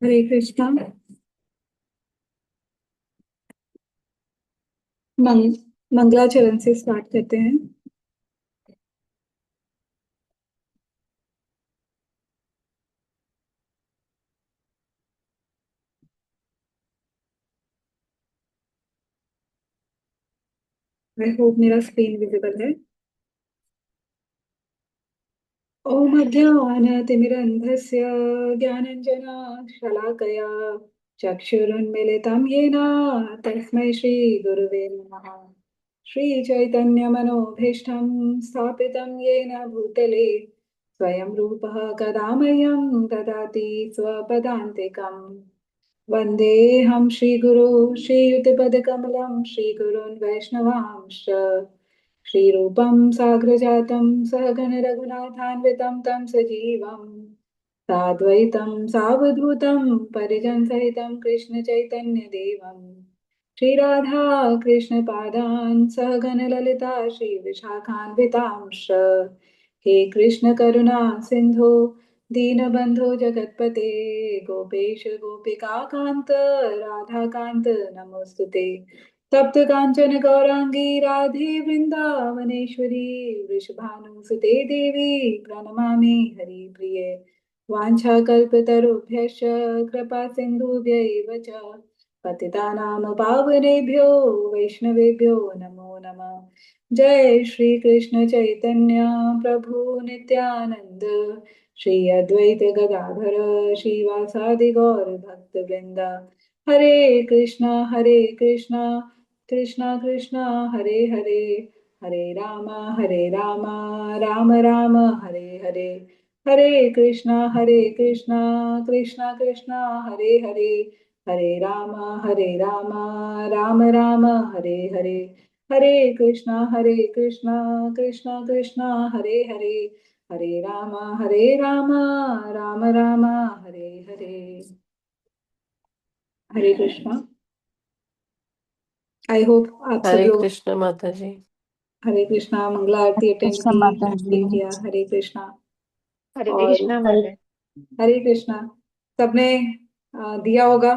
हरे कृष्णा। मंग, मंगलाचरण से स्टार्ट करते हैं। आई होप मेरा स्क्रीन विजिबल है। ओम अज्ञानतिमिरन्धस्य ज्ञानञ्जना शलाकया चक्षुरुन्मीलितं येन तस्मै श्रीगुरुवे नमः। श्रीचैतन्यमनोभीष्टं स्थापितं येन भूतले स्वयं रूपः कदा मह्यं ददाति स्वपदान्तिकम्। वन्देऽहं श्रीगुरो श्रीयुतपदकमलं श्रीगुरून् वैष्णवांश्च श्रीरूपं साग्रजातं सहगण रघुनाथान्वितं तं सजीवं साद्वैतं सावधूतं परिजनसहितं कृष्णचैतन्यदेवं श्रीराधा कृष्णपादान् सहगण ललिता श्रीविशाखान्वितांश्च। हे कृष्ण करुणा सिन्धो दीनबन्धो जगत्पते गोपेश गोपिका कान्त राधाकान्त नमोस्तुते। तप्त कांचन गौरांगी राधे वृंदावनेश्वरी वृषभानुसुते देवी प्रणमामि हरिप्रिये। वाञ्छाकल्पतरुभ्यश्च कृपा सिन्धुभ्यैव च पतितानां पावनेभ्यो वैष्णवेभ्यो नमो नमः। जय श्री कृष्ण चैतन्य प्रभु नित्यानंद श्री अद्वैत गदाधर श्रीवासादि गौर भक्त वृंदा। हरे कृष्णा कृष्णा कृष्णा हरे हरे हरे राम राम राम हरे हरे। हरे कृष्णा कृष्णा कृष्णा हरे हरे हरे राम राम राम हरे हरे। हरे कृष्णा कृष्णा कृष्णा हरे हरे हरे राम राम राम हरे हरे। हरे कृष्णा। आई होप आप सब हरे लोग कृष्ण माता जी। हरे कृष्णा मंगला आरती अटेंड कृष्ण की, माता जी। ठीक किया। हरे कृष्णा। हरे और कृष्णा माता। हरे कृष्णा। सबने दिया होगा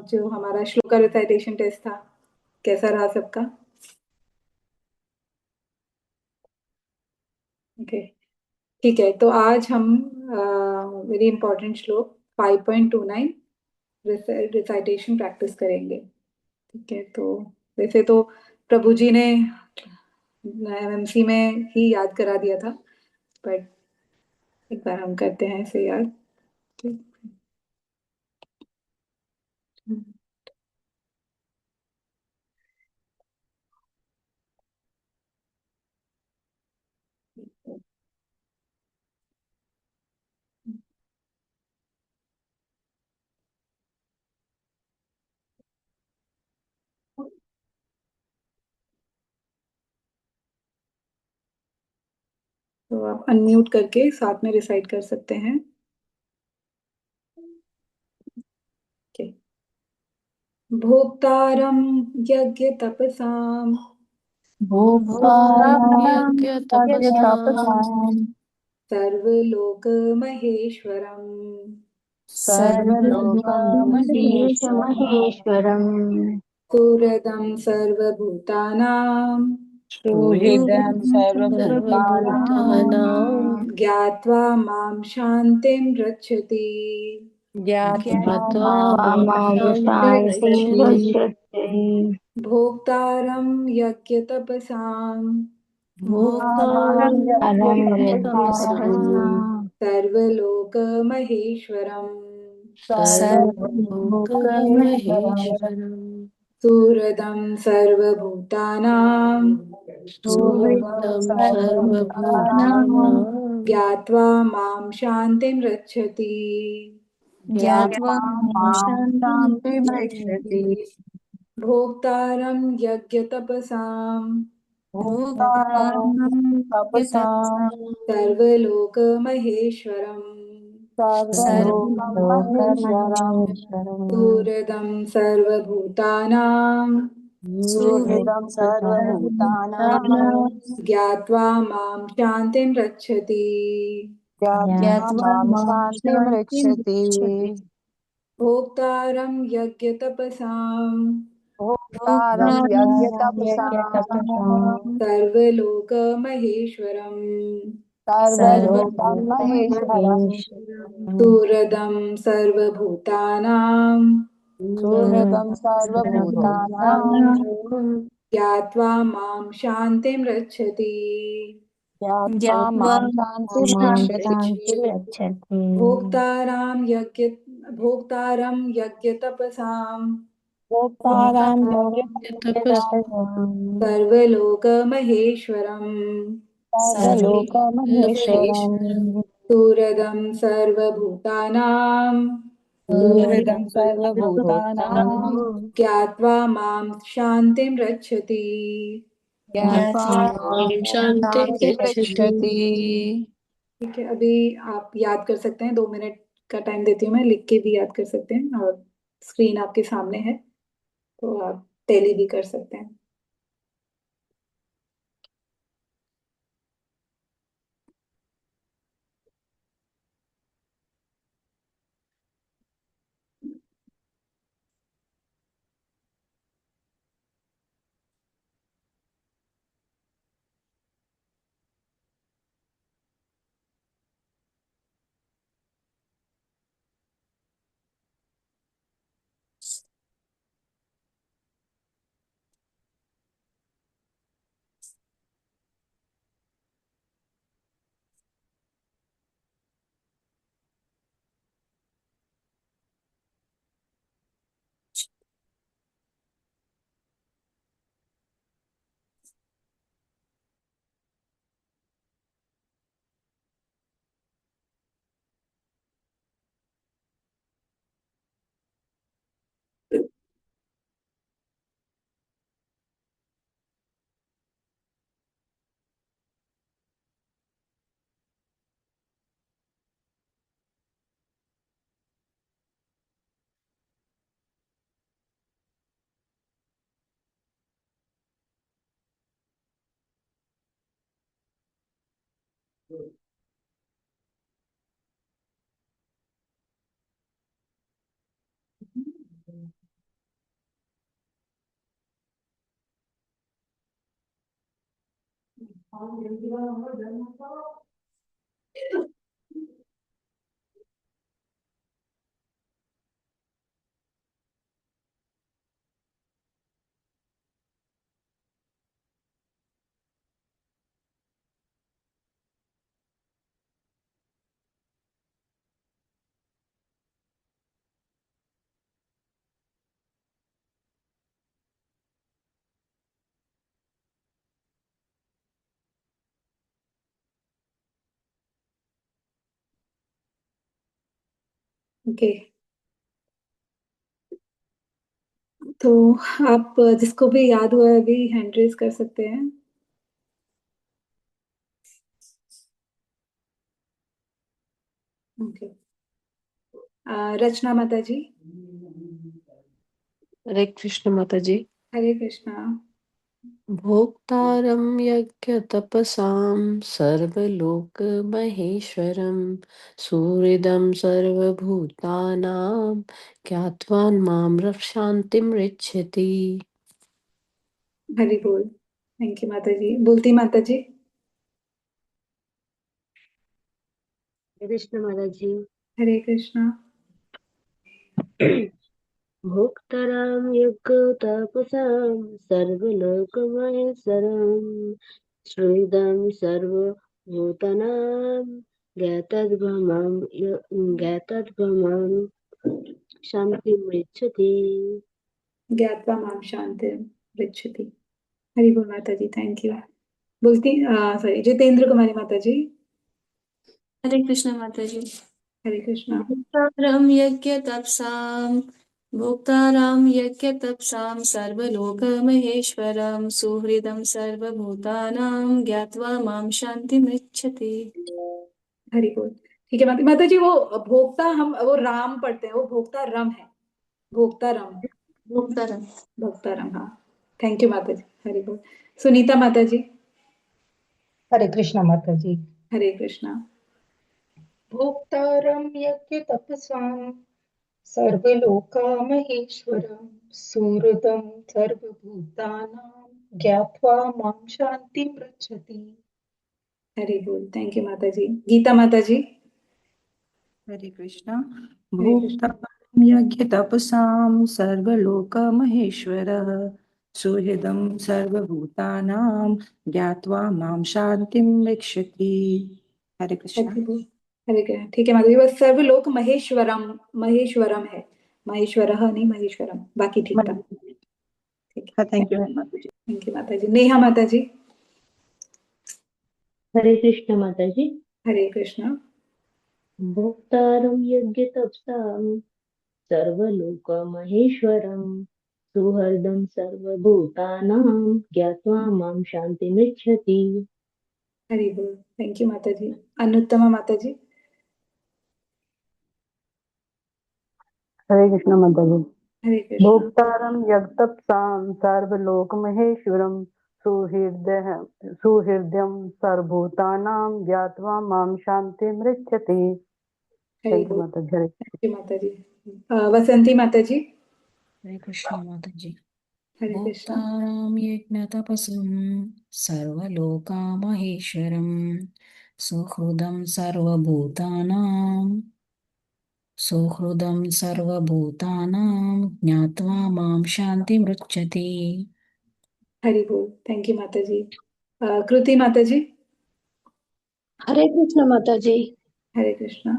जो हमारा श्लोका रिसाइटेशन टेस्ट था, कैसा रहा सबका? ओके, ठीक है। तो आज हम वेरी इंपॉर्टेंट श्लोक 5.29 रिसाइटेशन प्रैक्टिस करेंगे। ठीक है, तो वैसे तो प्रभु जी ने एमएमसी में ही याद करा दिया था, बट एक बार हम करते हैं इसे याद। ठीक। तो आप अनम्यूट करके साथ में रिसाइट कर सकते हैं। ओके। भोक्तारं यज्ञ तपसाम भोक्तारं भोक्तारं यज्ञ तपसां यज्ञतपसां सर्वलोक महेश्वरम सर्वलोकमहेश्वरम् महेश्वरम् सुहृदं सर्वभूतानां सुहृदं सुहृदं सर्वभूतानां सर्वभूतानां ज्ञात्वा मां शान्तिं रक्षति। ज्ञात्वा मां मां शान्तिं शान्तिरक्षति। रक्षति। भोक्तारं यज्ञतपसां भोक्तारं भोक्तारं यज्ञतपसां यज्ञतपसां सर्वलोकमहेश्वरम् सर्वलोकमहेश्वरम् सर्वलोकमहेश्वरम् सुहृदं सर्वभूतानां सुहृदं सुहृदं सर्वभूतानां सर्वभूतानां ज्ञात्वा मां शान्तिं रक्षति। ज्ञात्वा मां शान्तिं शान्तिं रक्षति। रक्षति। भोक्तारं यज्ञतपसां भोक्तारं तपसां सर्वलोकमहेश्वरम् सर्वलोकमहेश्वरम् सुहृदं सर्वभूतानां सुहृदं सर्वभूतानां ज्ञात्वा मां शान्तिं रक्षति। ज्ञात्वा ज्ञात्वा मां मां शान्तिं शान्तिं रक्षति। रक्षति। भोक्तारं यज्ञतपसां भोक्तारं यज्ञतपसां सर्वलोकमहेश्वरम् सर्वलोकं महेश्वरम् सुहृदं सर्वभूतानां सुहृदं सर्वभूतानां ज्ञात्वा मां शान्तिं रक्षति। ज्ञात्वा मां शान्तिं रक्षति। भोक्तारां यज्ञ भोक्तारं यज्ञतपसां भोक्तारं तपस्या सर्वलोकमहेश्वरम् सर्वलोकमहेश्वरम् सुहृदं सर्वभूतानां सुहृदं सर्वभूतानां ज्ञात्वा मां शान्तिं रक्षति। ज्ञात्वा मां शांति शान्तिं गच्छति। रक्षति। ठीक है, अभी आप याद कर सकते हैं, 2 मिनट का टाइम देती हूँ मैं, लिख के भी याद कर सकते हैं, और स्क्रीन आपके सामने है तो आप टैली भी कर सकते हैं। ओके, तो आप जिसको भी याद हुआ है अभी हैंड रेज कर सकते हैं। ओके, रचना माता जी। हरे कृष्ण माता जी। हरे कृष्णा। भोक्तारं यज्ञतपसां सर्वलोकमहेश्वरं सुहृदं सर्वभूतानां ज्ञात्वा मां शान्तिं ऋच्छति। हरि बोल। थैंक यू माता जी। बोलती माता जी। कृष्ण माता जी। हरे कृष्णा। भोक्तरां यज्ञतपसां सर्वलोकमहेश्वरं श्रीदं सर्वभूतानां ज्ञातद्भ्रमं शान्तिं यच्छति। ज्ञात्वा मां शांतिं पृच्छति। हरि बोल माता जी, थैंक यू। बोलती सॉरी, जितेंद्र कुमारी माता जी। हरे कृष्ण माता जी। हरे कृष्णा। भोक्तारं यज्ञतपसां सर्वलोकमहेश्वरं सुहृदं सर्वभूतानां ज्ञात्वा मां शान्तिमिच्छति। हरि बोल। ठीक है माता माता जी, वो भोक्ता हम वो राम पढ़ते हैं, वो भोक्ता रम है। भोक्ता रम। भोक्तारं। भोक्ता रम, हाँ। थैंक यू माता जी। हरि बोल। सुनीता माता जी। हरे कृष्ण माता जी। हरे कृष्णा। भोक्तारं यज्ञतपसां सर्वलोकामहेश्वरं सुहृदं सर्वभूतानां ज्ञात्वा मां शान्तिं पृच्छति। हरि बोल। थैंक यू माता जी। गीता माता जी। हरे कृष्णा। हरे कृष्ण। भोक्तारं यज्ञतपसां सर्वलोकमहेश्वरः सुहृदं सर्वभूतानां ज्ञात्वा मां शान्तिं रक्षति। हरे कृष्णा। हरि बोल। हरे कृष्ण। ठीक है माता जी, बस सर्वलोक महेश्वरम, महेश्वरम है, महेश्वरः नहीं महेश्वरम, बाकी ठीक था। ठीक है। थैंक यू माता जी। थैंक यू माता जी। नेहा माता जी। हरे कृष्ण माता जी। हरे कृष्ण। भोक्तारं यज्ञतपसां सर्वलोकमहेश्वरं सुहृदं सर्वभूतानां ज्ञात्वा मां शान्तिमिच्छति। हरि बोल। थैंक यू माता जी। अनुत्तमा माता जी। हरे कृष्ण माता जी। हरे कृष्ण। भोक्तारं यज्ञतपसां सर्वलोकमहेश्वरं सुहृदं सर्वभूतानां ज्ञात्वा मां शान्तिमृच्छति। हरि थैंक यू बोल। माता जी। थैंक यू माता जी। वसंती माता जी। हरे कृष्ण माता जी। हरे कृष्ण। भोक्तारं यज्ञतपसं सर्वलोकामहेश्वरं सुहृदं सर्वभूतानां ज्ञात्वा मां शान्तिमृच्छति। हरि बोल। थैंक यू माता जी। कृति माता जी। हरे कृष्ण माता जी। हरे कृष्ण।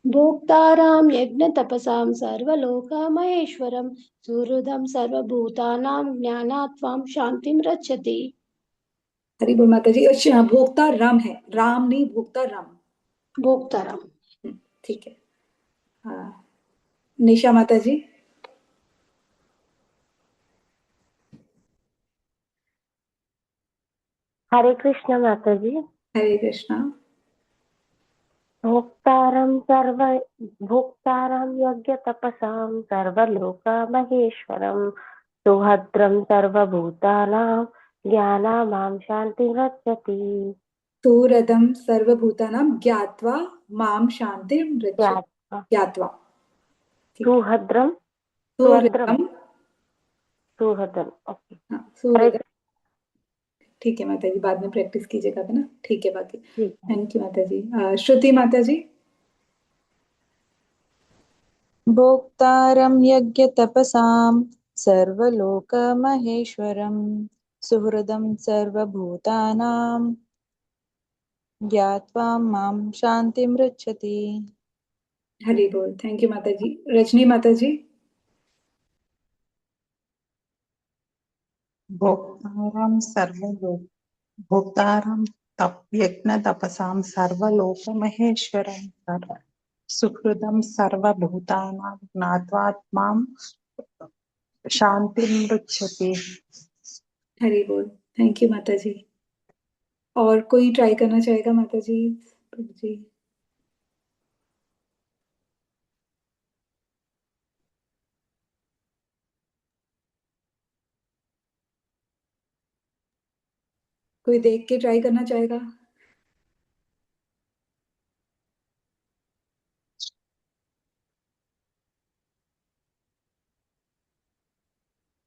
भोक्ताराम यज्ञ तपसां सर्वलोकमहेश्वरं सुहृदं सर्वभूतानां ज्ञानात्वां शांतिं रक्षति। हरि बोल माता जी। अच्छा, भोक्ता राम है, राम नहीं, भोक्ता राम। भोक्ताराम। ठीक है। निशा माता जी। हरे कृष्ण माता जी। हरे कृष्णा। भोक्तारं यज्ञतपसां सर्वलोकमहेश्वरं सुभद्रं सर्वभूतानां ज्ञाना मां शान्तिरच्छति। सूरदम सर्वभूतानां ज्ञात्वा माम शांति रक्षति। ज्ञात्वा ज्ञात्वा। ठीक है। सुभद्रं सुभद्रं सूरदम। सुहृदं। ओके। हाँ, हरे सूरदम। ठीक है माता जी, बाद में प्रैक्टिस कीजिएगा ना। ठीक है बाकी। ठीक है। थैंक यू माता जी। श्रुति माता जी। भोक्तारं यज्ञतपसां सर्वलोकमहेश्वरं सुहृदं सर्वभूतानां ज्ञात्वा मां शान्तिमृच्छति। हरि बोल। थैंक यू माता जी। रजनी माता जी। भोक्तारं यज्ञतपसां सर्वलोकमहेश्वरं सुहृदं सर्वभूतानां ज्ञात्वा मां शान्तिं पृच्छति। हरि बोल। थैंक यू माता जी। और कोई ट्राई करना चाहेगा माता जी? प्रभु जी। कोई देख के ट्राई करना चाहेगा?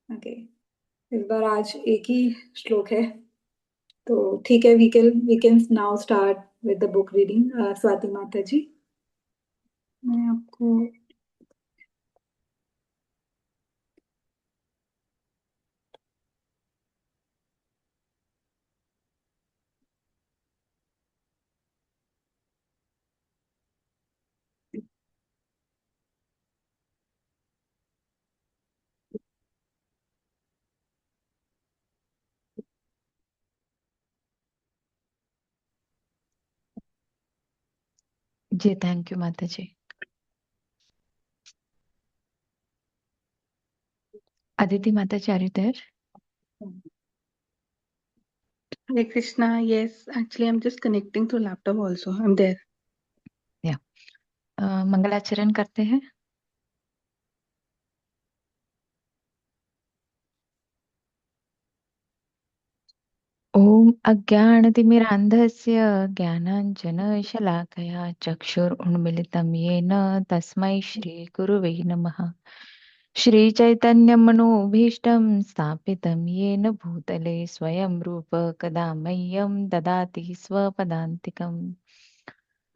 ओके। इस बार आज एक ही श्लोक है, तो ठीक है। We can now start with the book reading. Swati माता जी, मैं आपको जी थैंक यू माता जी। Aditi Mataji, are you there? Hare Krishna. Yes, actually, I'm just connecting through laptop also. I'm there. या मंगलाचरण करते हैं। ॐ अज्ञानतिमिरान्धस्य ज्ञानाञ्जनशलाकया चक्षुरुन्मिलितं येन तस्मै श्रीगुरुवे नमः। श्रीचैतन्यमनोभीष्टं स्थापितं येन भूतले स्वयं रूप कदा मह्यं ददाति स्वपदान्तिकम्।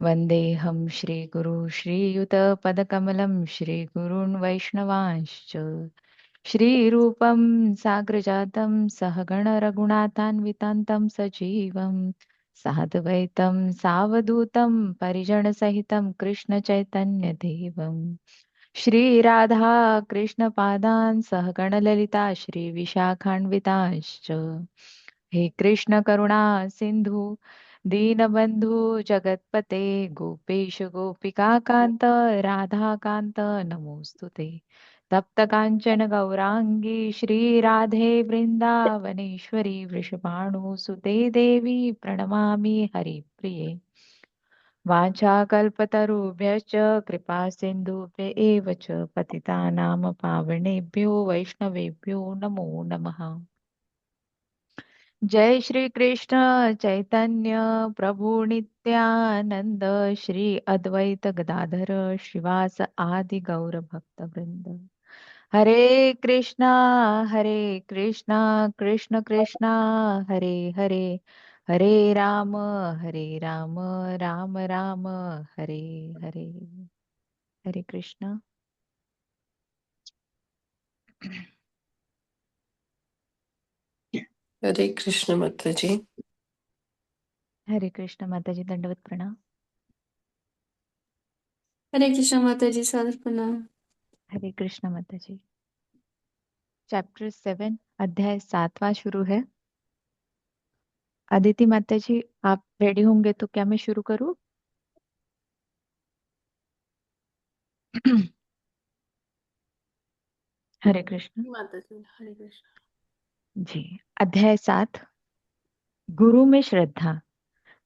वन्देऽहं श्रीगुरु श्रीयुतपदकमलं श्रीगुरून् वैष्णवांश्च श्रीरूपं साग्रजातं सहगण रघुनाथान्वितान्तं सजीवं साद्वैतं सावधूतं परिजनसहितं कृष्णचैतन्यदेवं श्रीराधा कृष्णपादान् सहगण ललिता श्रीविशाखान्विताश्च हे कृष्ण करुणा सिंधु दीनबंधु जगतपते गोपेश गोपिका कांत राधा कांत नमोस्तुते तप्त कांचन गौरांगी श्री राधे वृंदावनेश्वरी वृषभानुसुते देवी प्रणमामि हरिप्रिये वाञ्छाकल्पतरुभ्यश्च कृपा सिन्धुभ्य एव च पतितानां पावनेभ्यो वैष्णवेभ्यो नमो नमः। जय श्री कृष्ण चैतन्य प्रभु नित्यानंद श्री अद्वैत गदाधर श्रीवास आदि गौर भक्त वृंद। हरे कृष्णा कृष्ण कृष्णा हरे हरे हरे राम राम राम हरे हरे। हरे कृष्णा। हरे कृष्ण माता जी। हरे कृष्ण माता जी, दंडवत प्रणाम। हरे कृष्ण माता जी, सादर प्रणाम। हरे कृष्ण माता जी। चैप्टर 7 अध्याय 7वां शुरू है। अदिति माता जी, आप रेडी होंगे तो क्या मैं शुरू करूं? हरे कृष्ण माता जी, हरे कृष्ण। जी। अध्याय 7 गुरु में श्रद्धा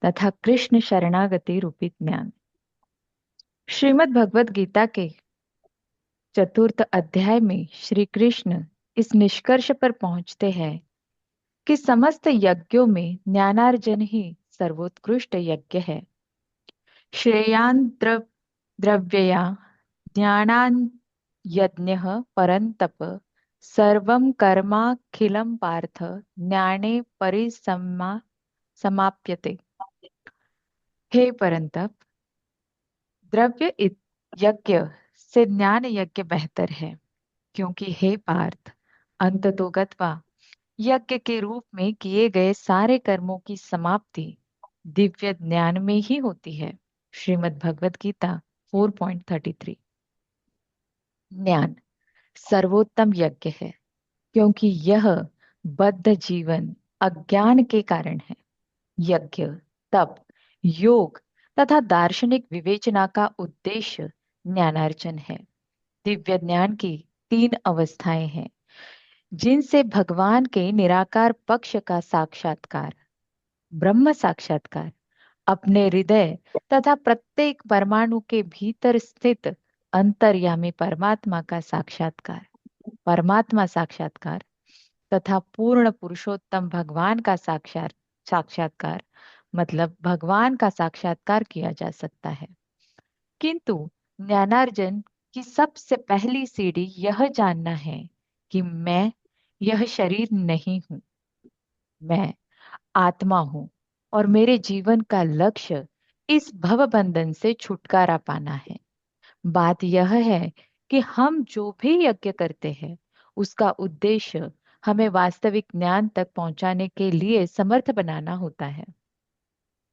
तथा कृष्ण शरणागति रूपी ज्ञान। श्रीमद् भगवत गीता के चतुर्थ अध्याय में श्री कृष्ण इस निष्कर्ष पर पहुंचते हैं कि समस्त यज्ञों में ज्ञानार्जन ही सर्वोत्कृष्ट यज्ञ है। श्रेयान् द्रव्यया ज्ञानान् यज्ञः परन्तप सर्वं कर्माखिलं पार्थ ज्ञाने समाप्यते। हे परंतप, यज्ञ से ज्ञान यज्ञ बेहतर है, क्योंकि हे पार्थ, अंततोगत्वा यज्ञ के रूप में किए गए सारे कर्मों की समाप्ति दिव्य ज्ञान में ही होती है। श्रीमद् भगवत गीता 4.33। ज्ञान सर्वोत्तम यज्ञ है, क्योंकि यह बद्ध जीवन अज्ञान के कारण है। यज्ञ, तप, योग तथा दार्शनिक विवेचना का उद्देश्य ज्ञानार्जन है। दिव्य ज्ञान की 3 अवस्थाएं हैं, जिनसे भगवान के निराकार पक्ष का साक्षात्कार, ब्रह्म साक्षात्कार, अपने हृदय तथा प्रत्येक परमाणु के भीतर स्थित अंतर्यामी परमात्मा का साक्षात्कार, परमात्मा साक्षात्कार तथा पूर्ण पुरुषोत्तम भगवान का साक्षात्कार मतलब भगवान का साक्षात्कार किया जा सकता है। किंतु ज्ञानार्जन की सबसे पहली सीढ़ी यह जानना है कि मैं यह शरीर नहीं हूं, मैं आत्मा हूं और मेरे जीवन का लक्ष्य इस भव बंधन से छुटकारा पाना है। बात यह है कि हम जो भी यज्ञ करते हैं उसका उद्देश्य हमें वास्तविक ज्ञान तक पहुंचाने के लिए समर्थ बनाना होता है।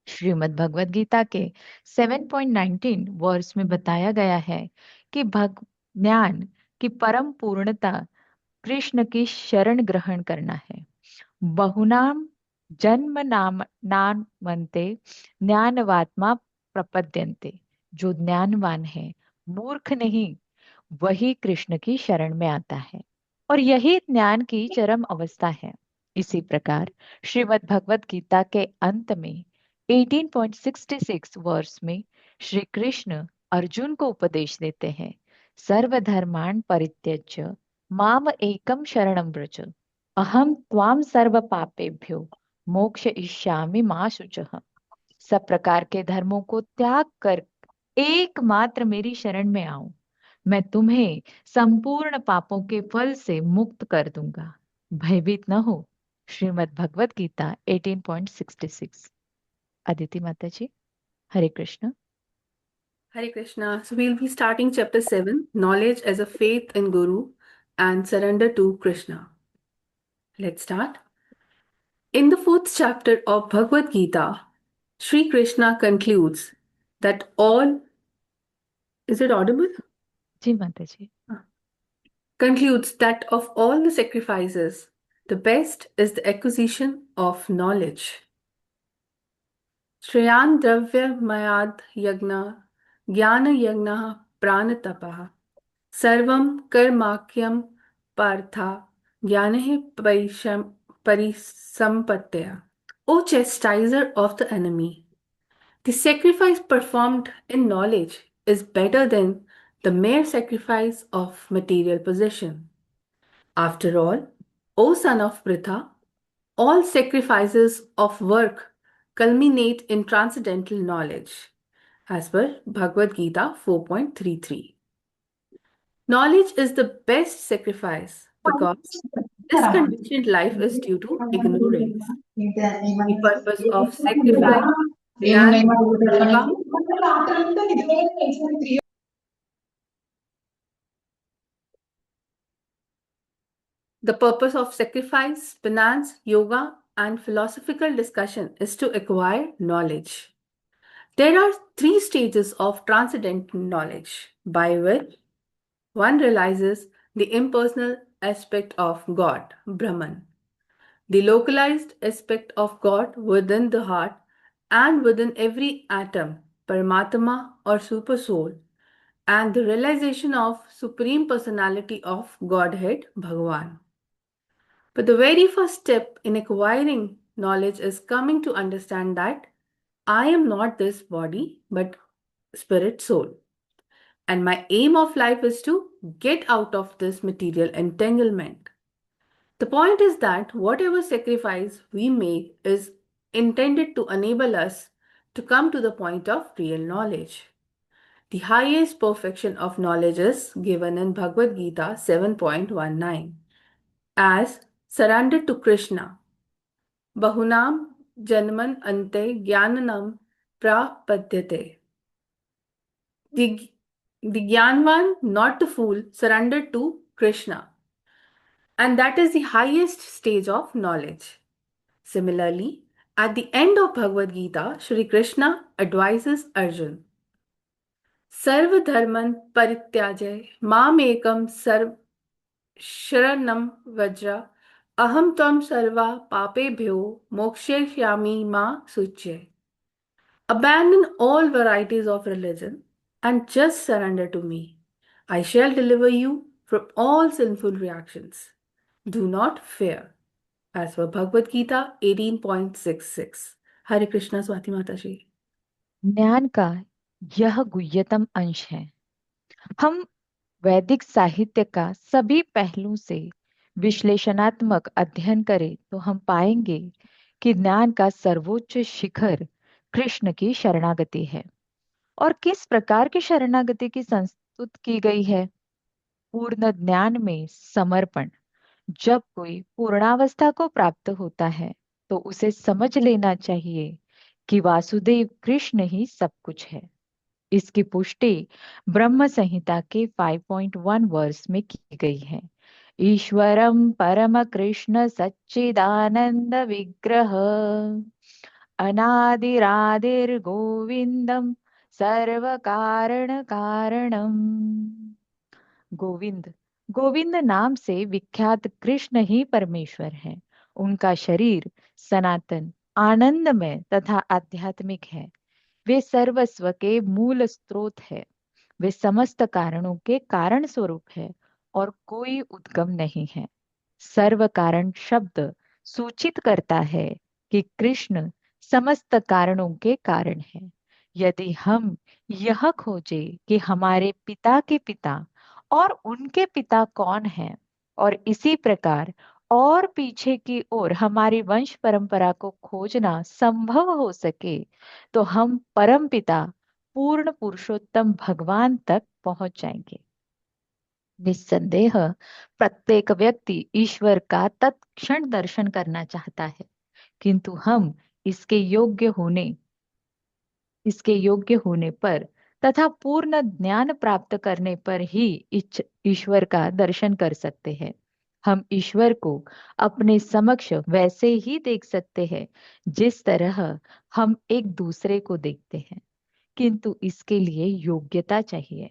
श्रीमद् भगवद गीता के 7.19 वर्स में बताया गया है कि ज्ञान की परम पूर्णता कृष्ण की शरण ग्रहण करना है। बहुनाम जन्म नामन्ते ज्ञानवात्मा प्रपद्यन्ते। जो ज्ञानवान है, मूर्ख नहीं, वही कृष्ण की शरण में आता है और यही ज्ञान की चरम अवस्था है। इसी प्रकार श्रीमद् भगवत गीता के अंत में 18.66 वर्ष में श्री कृष्ण अर्जुन को उपदेश देते हैं, सर्वधर्मान् परित्यज्य माम एकम शरणं व्रज अहम त्वाम सर्व पापेभ्यो मोक्ष इष्यामि मा शुचः। सब प्रकार के धर्मों को त्याग कर एकमात्र मेरी शरण में आओ, मैं तुम्हें संपूर्ण पापों के फल से मुक्त कर दूंगा, भयभीत न हो। श्रीमद् भगवत गीता 18.66। अदिति माता जी, हरे Krishna. Hare Krishna. So we'll be starting chapter 7, Knowledge as a Faith in Guru and Surrender to Krishna. Let's start. In the fourth chapter of Bhagavad Gita, Sri Krishna concludes that all, is it audible? जी माता जी। Concludes that of all the sacrifices, the best is the acquisition of knowledge. Shreyan Dravya Mayad Yagna Jnana Yagna Pranatapaha Sarvam Karmakyam Partha Jnanahe Parisampatya. O chastiser of the enemy, the sacrifice performed in knowledge is better than the mere sacrifice of material possession. After all, O son of Pritha, all sacrifices of work culminate in transcendental knowledge, as per Bhagavad Gita 4.33. Knowledge is the best sacrifice because this conditioned life is due to ignorance. The purpose of sacrifice, Jnana, Yoga, the purpose of sacrifice, penance, yoga, and philosophical discussion is to acquire knowledge. There are three stages of transcendental knowledge by which one realizes the impersonal aspect of God, Brahman, the localized aspect of God within the heart and within every atom, Paramatma or Supersoul, and the realization of Supreme Personality of Godhead, Bhagavan. But the very first step in acquiring knowledge is coming to understand that I am not this body, but spirit soul. And my aim of life is to get out of this material entanglement. The point is that whatever sacrifice we make is intended to enable us to come to the point of real knowledge. The highest perfection of knowledge is given in Bhagavad Gita 7.19 as surrender to Krishna. Bahunam janman ante jnanam prapadyate. The Jnanvan, not the fool, surrendered to Krishna. And that is the highest stage of knowledge. Similarly, at the end of Bhagavad Gita, Shri Krishna advises Arjun, Sarva dharman parityajay mam ekam sarv sharanam vajra aham tam sarva papebhyo mokshishyami ma suchay. Abandon all varieties of religion and just surrender to me. I shall deliver you from all sinful reactions. Do not fear. As per Bhagavad Gita 18.66. Hare Krishna Swati Mataji. ज्ञान का यह गुह्यतम अंश है। हम वैदिक साहित्य का सभी पहलू से विश्लेषणात्मक अध्ययन करें तो हम पाएंगे कि ज्ञान का सर्वोच्च शिखर कृष्ण की शरणागति है। और किस प्रकार की शरणागति की संस्तुत की गई है? पूर्ण ज्ञान में समर्पण। जब कोई पूर्णावस्था को प्राप्त होता है तो उसे समझ लेना चाहिए कि वासुदेव कृष्ण ही सब कुछ है। इसकी पुष्टि ब्रह्म संहिता के 5.1 वर्ष में की गई है। ईश्वरम परम कृष्ण सच्चिदानंद विग्रह अनादिरादिर गोविंदम सर्व कारण कारणम। गोविंद, गोविंद नाम से विख्यात कृष्ण ही परमेश्वर है। उनका शरीर सनातन, आनंदमय तथा आध्यात्मिक है। वे सर्वस्व के मूल स्रोत है। वे समस्त कारणों के कारण स्वरूप है और कोई उद्गम नहीं है। सर्व कारण शब्द सूचित करता है कि कृष्ण समस्त कारणों के कारण है। यदि हम यह खोजे कि हमारे पिता के पिता और उनके पिता कौन हैं और इसी प्रकार और पीछे की ओर हमारी वंश परंपरा को खोजना संभव हो सके तो हम परमपिता पूर्ण पुरुषोत्तम भगवान तक पहुंच जाएंगे। निस्संदेह प्रत्येक व्यक्ति ईश्वर का तत्क्षण दर्शन करना चाहता है, किंतु हम इसके योग्य होने पर तथा पूर्ण ज्ञान प्राप्त करने पर ही ईश्वर का दर्शन कर सकते हैं। हम ईश्वर को अपने समक्ष वैसे ही देख सकते हैं जिस तरह हम एक दूसरे को देखते हैं, किंतु इसके लिए योग्यता चाहिए,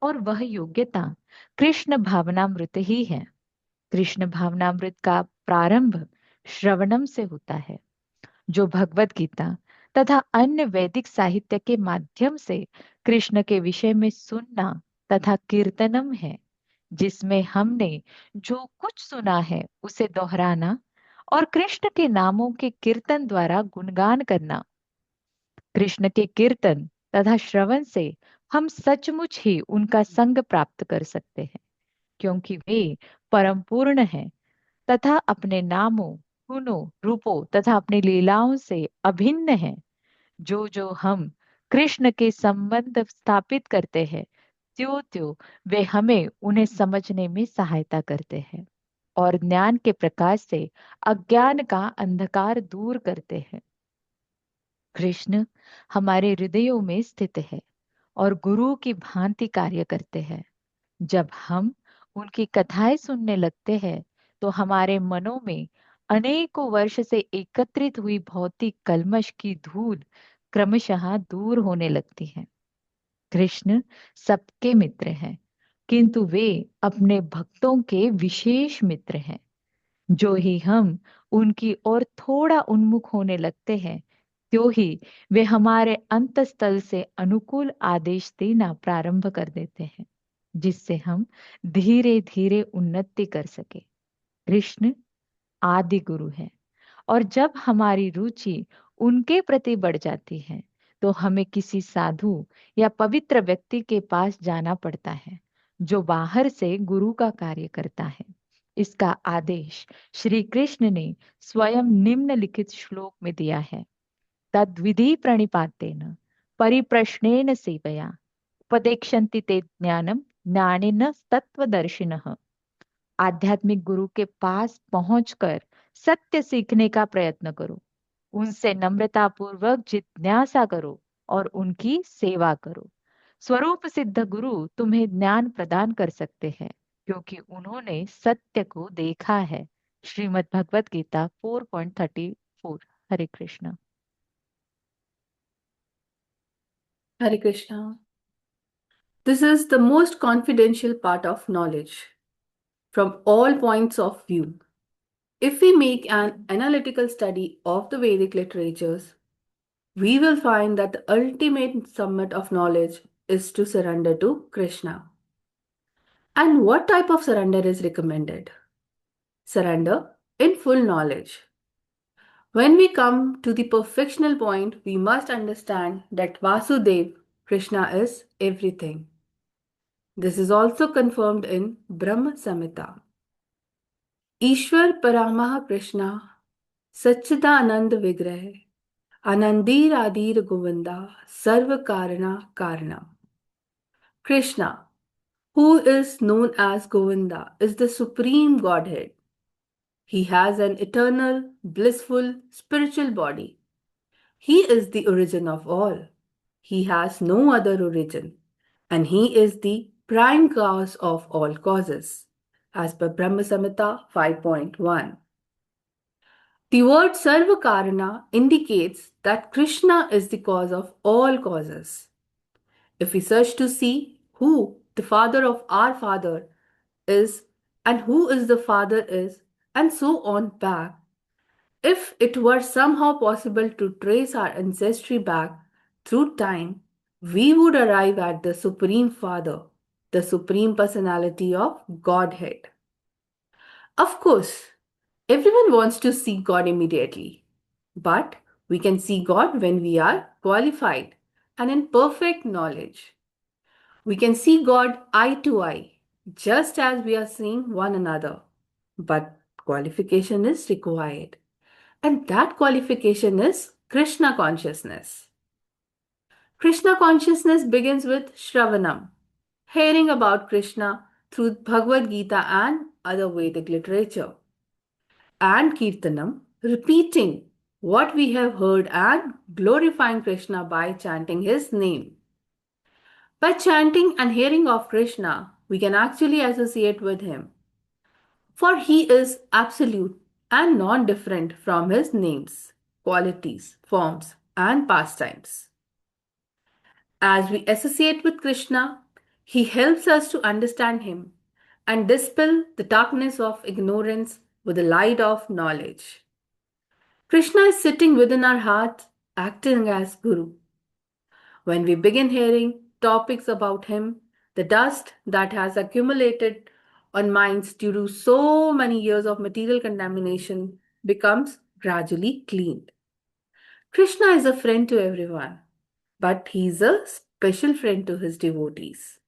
और वह योग्यता कृष्ण भावनामृत ही है। कृष्ण भावनामृत का प्रारंभ श्रवणम से होता है, जो भगवत गीता तथा अन्य वैदिक साहित्य के माध्यम से कृष्ण के विषय में सुनना तथा कीर्तनम है, जिसमें हमने जो कुछ सुना है उसे दोहराना और कृष्ण के नामों के कीर्तन द्वारा गुणगान करना। कृष्ण के कीर्तन तथा श्रवण से हम सचमुच ही उनका संग प्राप्त कर सकते हैं, क्योंकि वे परम पूर्ण हैं तथा अपने नामों, गुणों, रूपों तथा अपनी लीलाओं से अभिन्न हैं। जो जो हम कृष्ण के संबंध स्थापित करते हैं, त्यों त्यों वे हमें उन्हें समझने में सहायता करते हैं और ज्ञान के प्रकाश से अज्ञान का अंधकार दूर करते हैं। कृष्ण हमारे हृदयों में स्थित है और गुरु की भांति कार्य करते हैं। जब हम उनकी कथाएं सुनने लगते हैं तो हमारे मनों में अनेकों वर्ष से एकत्रित हुई भौतिक कल्मश की धूल क्रमशः दूर होने लगती है। कृष्ण सबके मित्र हैं, किंतु वे अपने भक्तों के विशेष मित्र हैं। जो ही हम उनकी ओर थोड़ा उन्मुख होने लगते हैं, त्यों ही वे हमारे अंतस्थल से अनुकूल आदेश देना प्रारंभ कर देते हैं, जिससे हम धीरे धीरे उन्नति कर सके। कृष्ण आदि गुरु है, और जब हमारी रुचि उनके प्रति बढ़ जाती है तो हमें किसी साधु या पवित्र व्यक्ति के पास जाना पड़ता है, जो बाहर से गुरु का कार्य करता है। इसका आदेश श्री कृष्ण ने स्वयं निम्नलिखित श्लोक में दिया है। तद्विधि प्रणिपातेन परिप्रश्नेन सेवया उपदेक्षन्ति ते ज्ञानम ज्ञानेन तत्वदर्शिनः। आध्यात्मिक गुरु के पास पहुंचकर सत्य सीखने का प्रयत्न करो, उनसे नम्रता पूर्वक जिज्ञासा करो और उनकी सेवा करो। स्वरूप सिद्ध गुरु तुम्हें ज्ञान प्रदान कर सकते हैं, क्योंकि उन्होंने सत्य को देखा है। श्रीमद् भगवत गीता 4.34। हरे Krishna. Hare Krishna. This is the most confidential part of knowledge from all points of view. If we make an analytical study of the Vedic literatures, we will find that the ultimate summit of knowledge is to surrender to Krishna. And what type of surrender is recommended? Surrender in full knowledge. When we come to the perfectional point, we must understand that Vasudev, Krishna, is everything. This is also confirmed in Brahma Samhita. Ishwar Paramah Krishna, Satchidanand Vigrah, Anandir Adir Govinda, Sarva Karana Karana. Krishna, who is known as Govinda, is the supreme Godhead. He has an eternal, blissful, spiritual body. He is the origin of all. He has no other origin, and he is the prime cause of all causes, as per Brahma Samhita 5.1. The word Sarvakarana indicates that Krishna is the cause of all causes. If we search to see who the father of our father is and who is the father is, and so on back, if it were somehow possible to trace our ancestry back through time, we would arrive at the Supreme Father, the Supreme Personality of Godhead. Of course, everyone wants to see God immediately, but we can see God when we are qualified and in perfect knowledge. We can see God eye to eye, just as we are seeing one another. But qualification is required. And that qualification is Krishna consciousness. Krishna consciousness begins with Shravanam, hearing about Krishna through Bhagavad Gita and other Vedic literature, and Kirtanam, repeating what we have heard and glorifying Krishna by chanting his name. By chanting and hearing of Krishna, we can actually associate with him, for he is absolute and non different from his names, qualities, forms, and pastimes. As we associate with Krishna, he helps us to understand him and dispel the darkness of ignorance with the light of knowledge. Krishna is sitting within our hearts, acting as Guru. When we begin hearing topics about him, the dust that has accumulated on minds due to so many years of material contamination becomes gradually cleaned. Krishna is a friend to everyone, but he is a special friend to his devotees.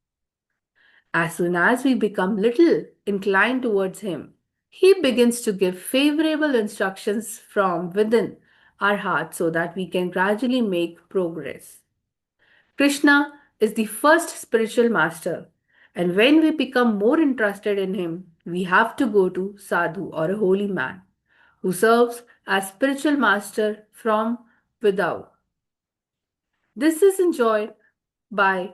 As soon as we become little inclined towards him, he begins to give favorable instructions from within our heart so that we can gradually make progress. Krishna is the first spiritual master, and when we become more interested in him, we have to go to sadhu or a holy man who serves as spiritual master from without. This is enjoyed by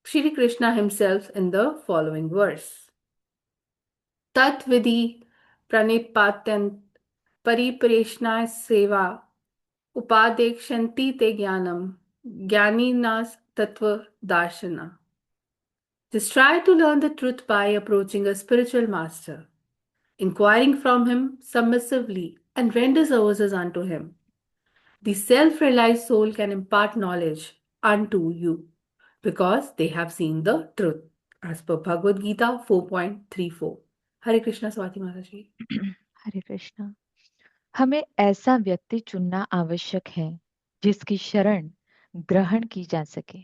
Shri Krishna himself in the following verse. Tat vidhi pranipatyant paripreshna seva upadekshanti te jnanam jnaninas tattva darshana. Just try to learn the truth by approaching a spiritual master, inquiring from him submissively, and render services unto him. The self-realized soul can impart knowledge unto you because they have seen the truth, as per Bhagavad Gita 4.34. Hare Krishna, Swati Mataji. हरे कृष्णा। हमें ऐसा व्यक्ति चुनना आवश्यक है जिसकी शरण ग्रहण की जा सके।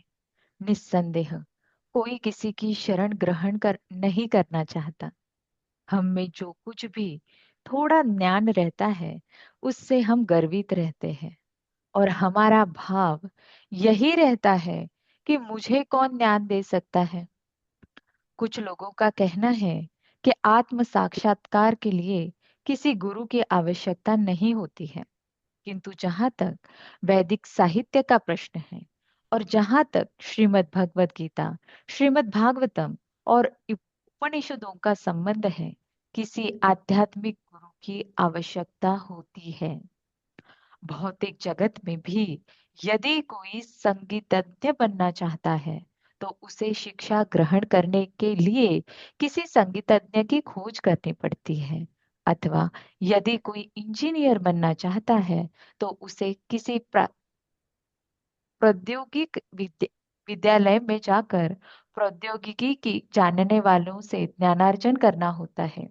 निस्संदेह कोई किसी की शरण ग्रहण नहीं करना चाहता। हम में जो कुछ भी थोड़ा ज्ञान रहता है उससे हम गर्वित रहते हैं और हमारा भाव यही रहता है कि मुझे कौन ज्ञान दे सकता है। कुछ लोगों का कहना है कि आत्म साक्षात्कार के लिए किसी गुरु की आवश्यकता नहीं होती है, किंतु जहां तक वैदिक साहित्य का प्रश्न है और जहां तक श्रीमद् भगवद गीता, श्रीमद् भागवतम और उपनिषदों का संबंध है, किसी आध्यात्मिक गुरु की आवश्यकता होती है। भौतिक जगत में भी यदि कोई संगीतज्ञ बनना चाहता है तो उसे शिक्षा ग्रहण करने के लिए किसी संगीतज्ञ की खोज करनी पड़ती है, अथवा यदि कोई इंजीनियर बनना चाहता है तो उसे किसी प्रौद्योगिक विद्यालय में जाकर प्रौद्योगिकी की जानने वालों से ज्ञानार्जन करना होता है।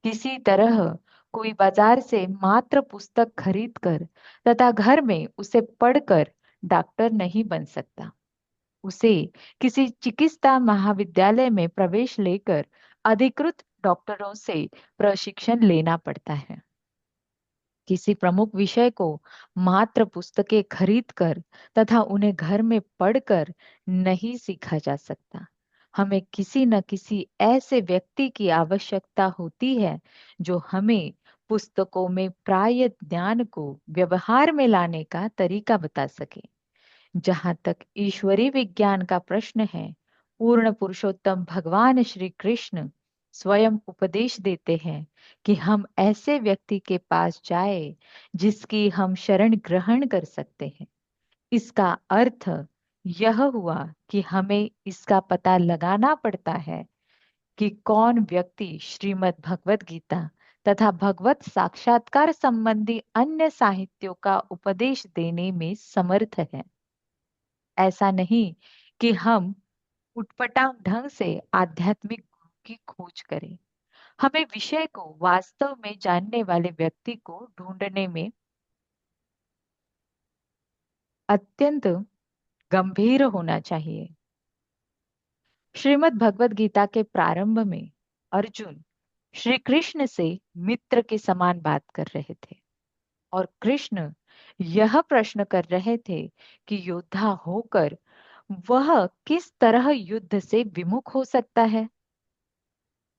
किसी तरह कोई बाजार से मात्र पुस्तक खरीदकर तथा घर में उसे पढ़कर डॉक्टर नहीं बन सकता। उसे किसी चिकित्सा महाविद्यालय में प्रवेश लेकर अधिकृत डॉक्टरों से प्रशिक्षण लेना पड़ता है। किसी प्रमुख विषय को मात्र पुस्तकें खरीदकर तथा उन्हें घर में पढ़कर नहीं सीखा जा सकता। हमें किसी न किसी ऐसे व्यक्ति की आवश्यकता होती है जो हमें पुस्तकों में प्राय ज्ञान को व्यवहार में लाने का तरीका बता सके। जहां तक ईश्वरीय विज्ञान का प्रश्न है, पूर्ण पुरुषोत्तम भगवान श्री कृष्ण स्वयं उपदेश देते हैं कि हम ऐसे व्यक्ति के पास जाए जिसकी हम शरण ग्रहण कर सकते हैं। इसका अर्थ यह हुआ कि हमें इसका पता लगाना पड़ता है कि कौन व्यक्ति श्रीमद् भगवद गीता तथा भगवत साक्षात्कार संबंधी अन्य साहित्यों का उपदेश देने में समर्थ है। ऐसा नहीं कि हम उटपटांग ढंग से आध्यात्मिक गुरु की खोज करें। हमें विषय को वास्तव में जानने वाले व्यक्ति को ढूंढने में अत्यंत गंभीर होना चाहिए। श्रीमद् भगवद गीता के प्रारंभ में अर्जुन श्री कृष्ण से मित्र के समान बात कर रहे थे और कृष्ण यह प्रश्न कर रहे थे कि योद्धा होकर वह किस तरह युद्ध से विमुख हो सकता है।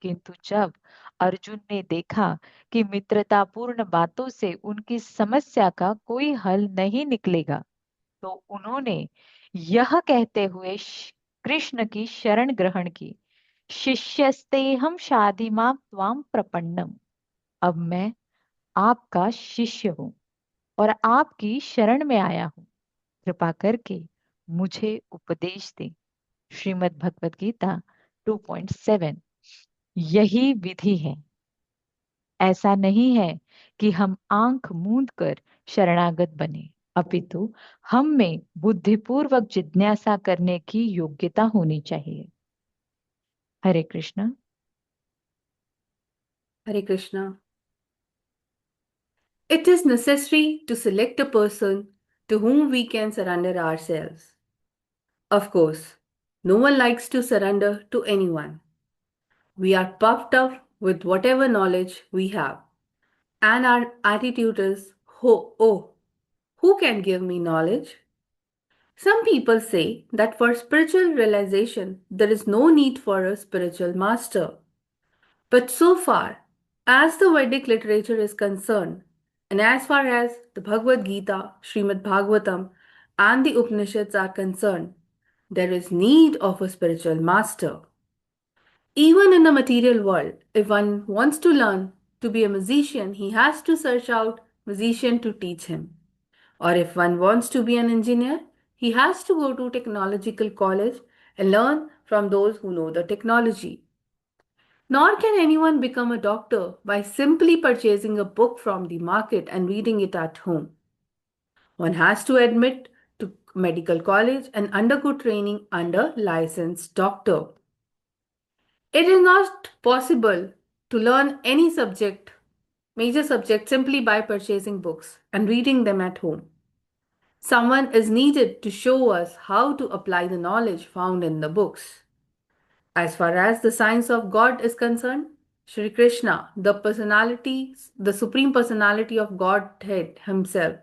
किंतु जब अर्जुन ने देखा कि मित्रतापूर्ण बातों से उनकी समस्या का कोई हल नहीं निकलेगा, तो उन्होंने यह कहते हुए कृष्ण की शरण ग्रहण की, शिष्यस्तेहम शाधिमां त्वां प्रपन्नम। अब मैं आपका शिष्य हूं और आपकी शरण में आया हूं, कृपा करके मुझे उपदेश दें। श्रीमद् भगवद गीता 2.7। यही विधि है। ऐसा नहीं है कि हम आंख मूंद कर शरणागत बने, अपितु हम में बुद्धिपूर्वक जिज्ञासा करने की योग्यता होनी चाहिए। हरे Krishna. Hare Krishna. It is necessary to select a person to whom we can surrender ourselves. Of course, no one likes to surrender to anyone. We are puffed up with whatever knowledge we have, and our attitude is, oh, who can give me knowledge? Some people say that for spiritual realization, there is no need for a spiritual master. But so far as the Vedic literature is concerned, and as far as the Bhagavad Gita, Srimad Bhagavatam, and the Upanishads are concerned, there is need of a spiritual master. Even in the material world, if one wants to learn to be a musician, he has to search out musician to teach him. Or if one wants to be an engineer, he has to go to technological college and learn from those who know the technology. Nor can anyone become a doctor by simply purchasing a book from the market and reading it at home. One has to admit to medical college and undergo training under licensed doctor. It is not possible to learn any subject, major subject, simply by purchasing books and reading them at home. Someone is needed to show us how to apply the knowledge found in the books. As far as the science of God is concerned, Shri Krishna, the personality, the Supreme Personality of Godhead Himself,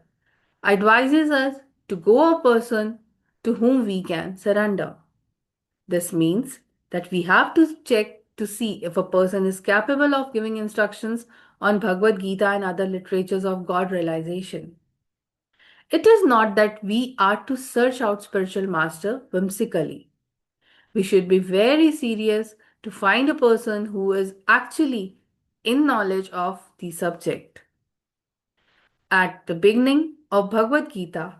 advises us to go a person to whom we can surrender. This means that we have to check to see if a person is capable of giving instructions on Bhagavad Gita and other literatures of God realization. It is not that we are to search out spiritual master whimsically. We should be very serious to find a person who is actually in knowledge of the subject. At the beginning of Bhagavad Gita,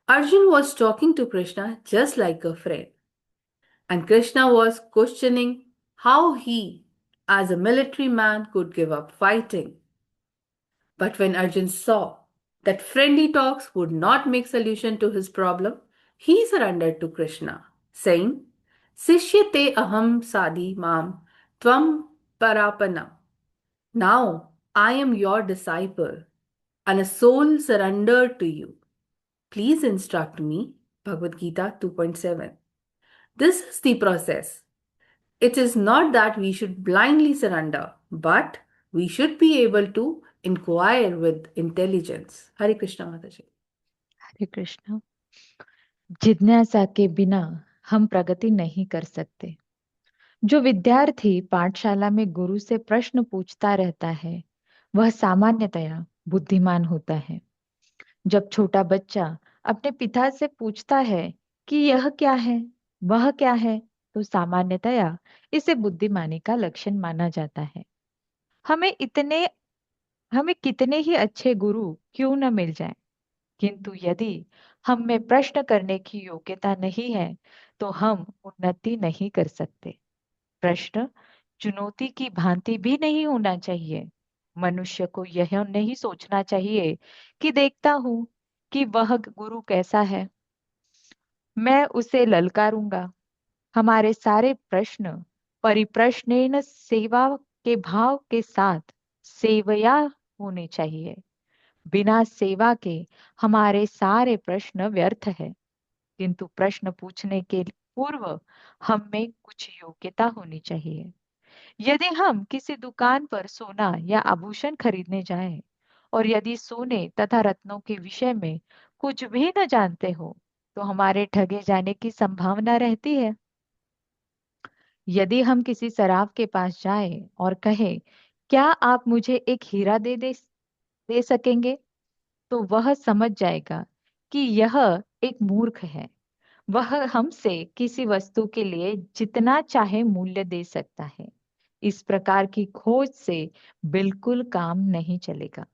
Arjun was talking to Krishna just like a friend. And Krishna was questioning how he, as a military man, could give up fighting. But when Arjun saw that friendly talks would not make solution to his problem, he surrendered to Krishna, saying, Sishyate aham sadi mam tvam parapanam. Now I am your disciple and a soul surrendered to you. Please instruct me. Bhagavad Gita 2.7. This is the process. It is not that we should blindly surrender, but we should be able to inquire with intelligence. Hare Krishna Mataji. हरे कृष्ण। जिज्ञासा के बिना हम प्रगति नहीं कर सकते। जो विद्यार्थी पाठशाला में गुरु से प्रश्न पूछता रहता है, वह सामान्यतया बुद्धिमान होता है। जब छोटा बच्चा अपने पिता से पूछता है कि यह क्या है, वह क्या है, तो सामान्यतया इसे बुद्धिमानी का लक्षण माना जाता है। हमें कितने ही अच्छे गुरु क्यों न मिल जाएं, किंतु यदि हम में प्रश्न करने की योग्यता नहीं है, तो हम उन्नति नहीं कर सकते। प्रश्न चुनौती की भांति भी नहीं होना चाहिए। मनुष्य को यह नहीं सोचना चाहिए कि देखता हूं कि वह गुरु कैसा है, मैं उसे ललकारूंगा। हमारे सारे प्रश्न परिप्रश्नेन सेवा के भाव के साथ सेवया होने चाहिए। बिना सेवा के हमारे सारे प्रश्न व्यर्थ है। किंतु प्रश्न पूछने के पूर्व हम में कुछ योग्यता होनी चाहिए। यदि हम किसी दुकान पर सोना या आभूषण खरीदने जाएं और यदि सोने तथा रत्नों के विषय में कुछ भी न जानते हो तो हमारे ठगे जाने की संभावना रहती है। यदि हम किसी सराफ के पास जाएं और कहें, क्या आप मुझे एक हीरा दे सकेंगे, तो वह समझ जाएगा कि यह एक मूर्ख है। वह हमसे किसी वस्तु के लिए जितना चाहे मूल्य दे सकता है। इस प्रकार की खोज से बिल्कुल काम नहीं चलेगा।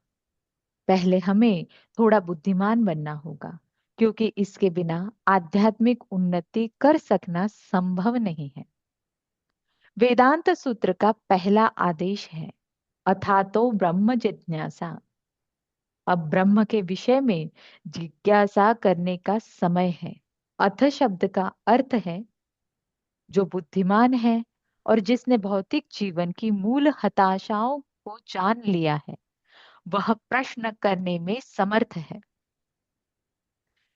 पहले हमें थोड़ा बुद्धिमान बनना होगा, क्योंकि इसके बिना आध्यात्मिक उन्नति कर सकना संभव नहीं है। वेदांत सूत्र का पहला आदेश है, अथातो ब्रह्म जिज्ञासा। अब ब्रह्म के विषय में जिज्ञासा करने का समय है। अथ शब्द का अर्थ है जो बुद्धिमान है और जिसने भौतिक जीवन की मूल हताशाओं को जान लिया है, वह प्रश्न करने में समर्थ है।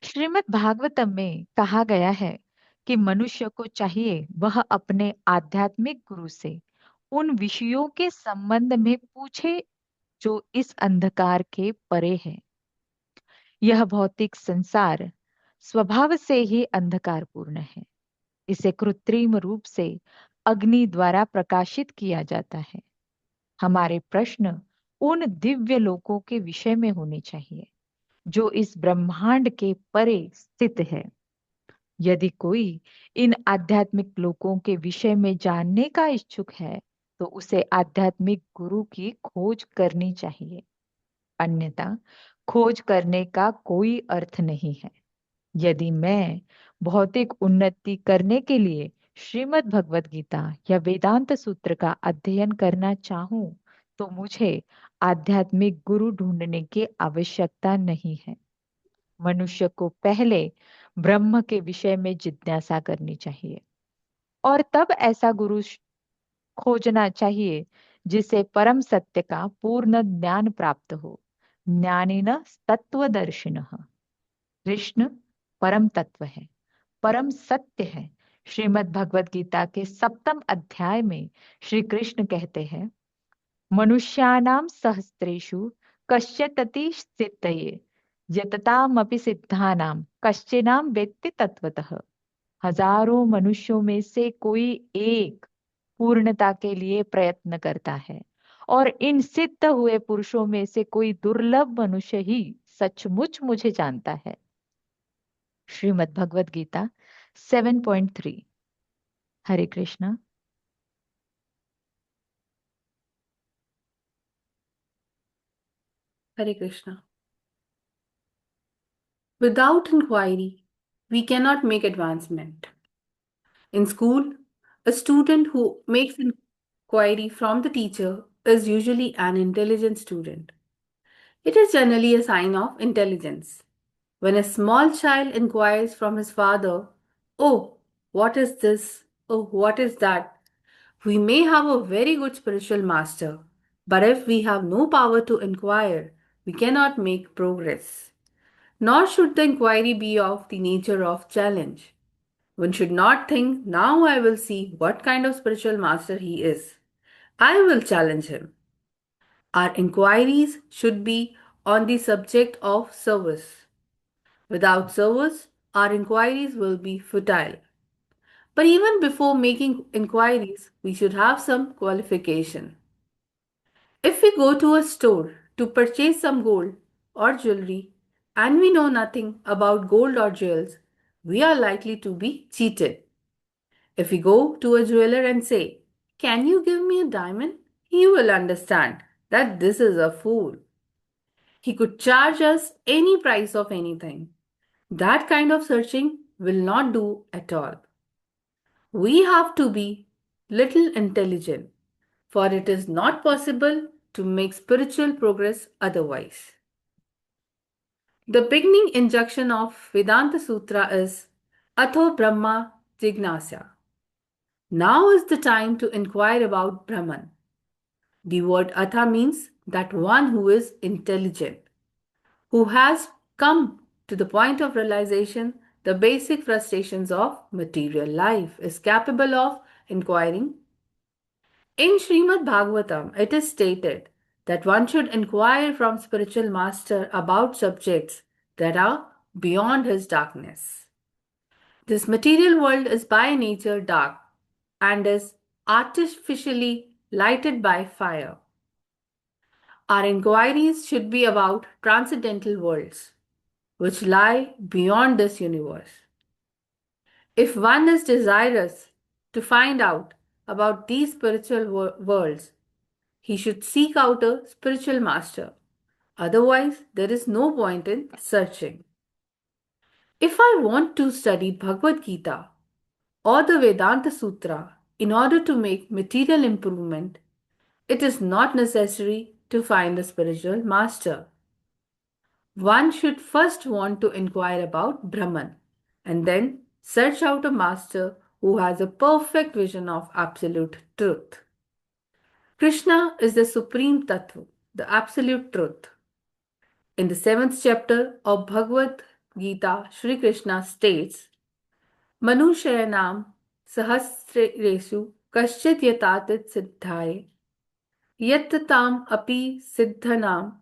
श्रीमद् भागवतम में कहा गया है कि मनुष्य को चाहिए वह अपने आध्यात्मिक गुरु से उन विषयों के संबंध में पूछे जो इस अंधकार के परे है। यह भौतिक संसार स्वभाव से ही अंधकारपूर्ण है। इसे कृत्रिम रूप से अग्नि द्वारा प्रकाशित किया जाता है। हमारे प्रश्न उन दिव्य लोकों के विषय में होने चाहिए जो इस ब्रह्मांड के परे स्थित है। यदि कोई इन आध्यात्मिक लोकों के विषय में जानने का इच्छुक है तो उसे आध्यात्मिक गुरु की खोज करनी चाहिए, अन्यथा खोज करने का कोई अर्थ नहीं है। यदि मैं भौतिक उन्नति करने के लिए श्रीमद् भगवत गीता या वेदांत सूत्र का अध्ययन करना चाहूं तो मुझे आध्यात्मिक गुरु ढूंढने की आवश्यकता नहीं है। मनुष्य को पहले ब्रह्म के विषय में जिज्ञासा करनी चाहिए और तब ऐसा गुरु खोजना चाहिए जिसे परम सत्य का पूर्ण ज्ञान प्राप्त हो। ज्ञानिन तत्वदर्शिनः। कृष्ण परम तत्व है, परम सत्य है। श्रीमद् भगवत गीता के 7वें अध्याय में श्री कृष्ण कहते हैं, मनुष्याणाम सहस्रेषु कश्चिदति सिद्धये यततामपि सिद्धानाम कश्चिनाम वेत्ति तत्वतः। हजारों मनुष्यों में से कोई एक पूर्णता के लिए प्रयत्न करता है और इन सिद्ध हुए पुरुषों में से कोई दुर्लभ मनुष्य ही सचमुच मुझे जानता है। श्रीमद् भगवत गीता 7.3। हरे Krishna. Hare Krishna. Without inquiry, we cannot make advancement. In school, a student who makes inquiry from the teacher is usually an intelligent student. It is generally a sign of intelligence. When a small child inquires from his father, "Oh, what is this? Oh, what is that?" we may have a very good spiritual master, but if we have no power to inquire, we cannot make progress. Nor should the inquiry be of the nature of challenge. One should not think, now I will see what kind of spiritual master he is. I will challenge him. Our inquiries should be on the subject of service. Without service, our inquiries will be futile. But even before making inquiries, we should have some qualification. If we go to a store to purchase some gold or jewelry and we know nothing about gold or jewels, we are likely to be cheated. If we go to a jeweler and say, "Can you give me a diamond?" he will understand that this is a fool. He could charge us any price of anything. That kind of searching will not do at all. We have to be little intelligent, for it is not possible to make spiritual progress otherwise. The beginning injunction of Vedanta Sutra is Atho Brahma Jignasya. Now is the time to inquire about Brahman. The word Atha means that one who is intelligent, who has come to the point of realization the basic frustrations of material life, is capable of inquiring In Srimad Bhagavatam, it is stated that one should inquire from spiritual master about subjects that are beyond his darkness. This material world is by nature dark and is artificially lighted by fire. Our inquiries should be about transcendental worlds, which lie beyond this universe. If one is desirous to find out about these spiritual worlds, he should seek out a spiritual master. Otherwise, there is no point in searching. If I want to study Bhagavad Gita or the Vedanta Sutra in order to make material improvement, it is not necessary to find a spiritual master. One should first want to inquire about Brahman and then search out a master who has a perfect vision of absolute truth. Krishna is the supreme tattva, the absolute truth. In the 7th chapter of Bhagavad Gita, Sri Krishna states, Manushayanam sahasresu kaschit yatatit siddhaye yattatam api siddhanam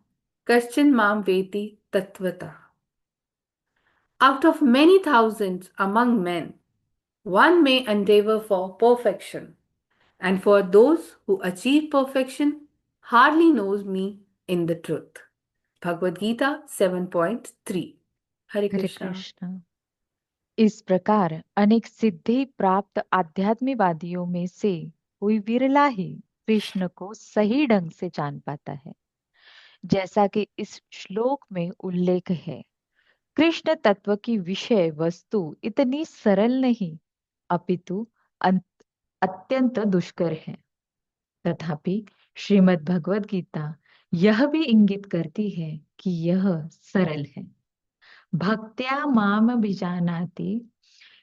kaschin mam veti tattvata. Out of many thousands among men, one may endeavor for perfection, and for those who achieve perfection, hardly knows me in the truth. Bhagavad Gita 7.3. Hare Hare Krishna. Krishna. इस प्रकार अनेक सिद्धि प्राप्त आध्यात्मिकवादियों में से कोई विरला ही कृष्ण को सही ढंग से जान पाता है। जैसा कि इस श्लोक में उल्लेख है, कृष्ण तत्व की विषय वस्तु इतनी सरल नहीं अपितु अत्यंत दुष्कर है। तथापि श्रीमद् भगवद गीता यह भी इंगित करती है कि यह सरल है। भक्त्या माम भिजानाति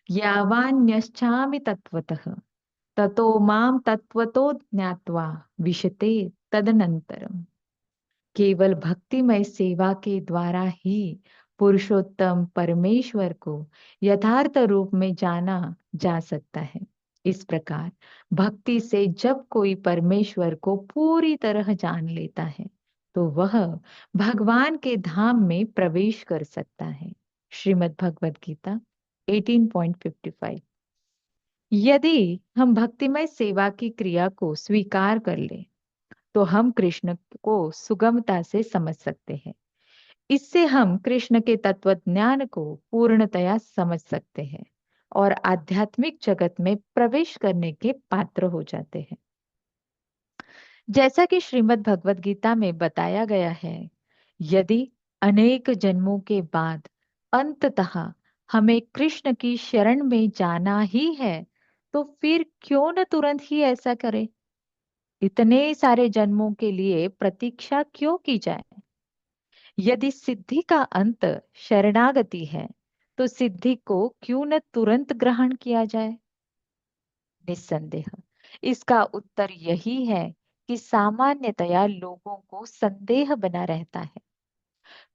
यावान्यश्चामि तत्वतः ततो माम तत्वतो ज्ञात्वा विशते तदनंतरम। केवल भक्तिमय सेवा के द्वारा ही पुरुषोत्तम परमेश्वर को यथार्थ रूप में जाना जा सकता है। इस प्रकार भक्ति से जब कोई परमेश्वर को पूरी तरह जान लेता है तो वह भगवान के धाम में प्रवेश कर सकता है। श्रीमद् भगवद गीता 18.55। यदि हम भक्तिमय सेवा की क्रिया को स्वीकार कर ले तो हम कृष्ण को सुगमता से समझ सकते हैं। इससे हम कृष्ण के तत्व ज्ञान को पूर्णतया समझ सकते हैं और आध्यात्मिक जगत में प्रवेश करने के पात्र हो जाते हैं। जैसा कि श्रीमद् भगवद गीता में बताया गया है, यदि अनेक जन्मों के बाद अंततः हमें कृष्ण की शरण में जाना ही है तो फिर क्यों न तुरंत ही ऐसा करें। इतने सारे जन्मों के लिए प्रतीक्षा क्यों की जाए। यदि सिद्धि का अंत शरणागति है तो सिद्धि को क्यों न तुरंत ग्रहण किया जाए। निस्संदेह इसका उत्तर यही है कि सामान्यतया लोगों को संदेह बना रहता है।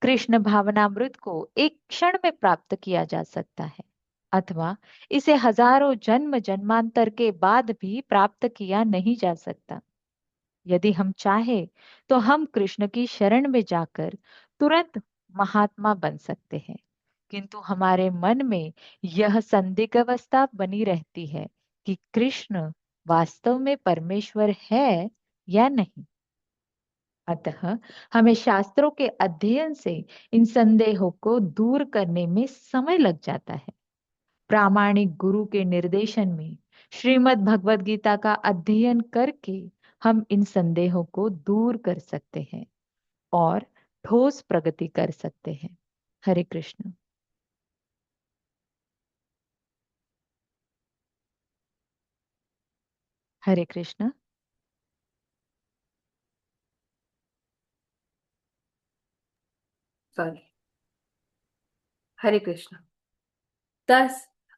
कृष्ण भावनामृत को एक क्षण में प्राप्त किया जा सकता है अथवा इसे हजारों जन्म जन्मांतर के बाद भी प्राप्त किया नहीं जा सकता। यदि हम चाहे तो हम कृष्ण की शरण में जाकर तुरंत महात्मा बन सकते हैं, किंतु हमारे मन में यह संदिग्धावस्था बनी रहती है कि कृष्ण वास्तव में परमेश्वर है या नहीं। अतः हमें शास्त्रों के अध्ययन से इन संदेहों को दूर करने में समय लग जाता है। प्रामाणिक गुरु के निर्देशन में श्रीमद् भगवद गीता का अध्ययन करके हम इन संदेहों को दूर कर सकते हैं और ठोस प्रगति कर सकते हैं। हरे कृष्ण। हरे Krishna. Sorry. Hare Krishna. Thus,